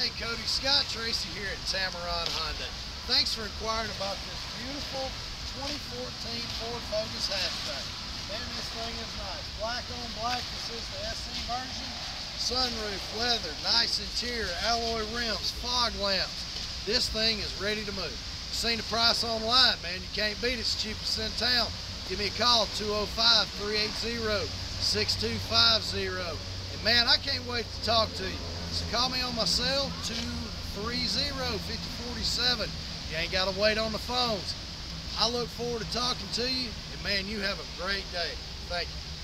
Hey Cody, Scott Tracy here at Tameron Hyundai. Thanks for inquiring about this beautiful 2014 Ford Focus hatchback. Man, this thing is nice. Black on black. This is the SE version. Sunroof, leather, nice interior, alloy rims, fog lamps. This thing is ready to move. Seen the price online, man. You can't beat it. It's the cheapest in town. Give me a call, 205-380-6250. And man, I can't wait to talk to you. So call me on my cell, 230-5047. You ain't got to wait on the phones. I look forward to talking to you, and man, you have a great day. Thank you.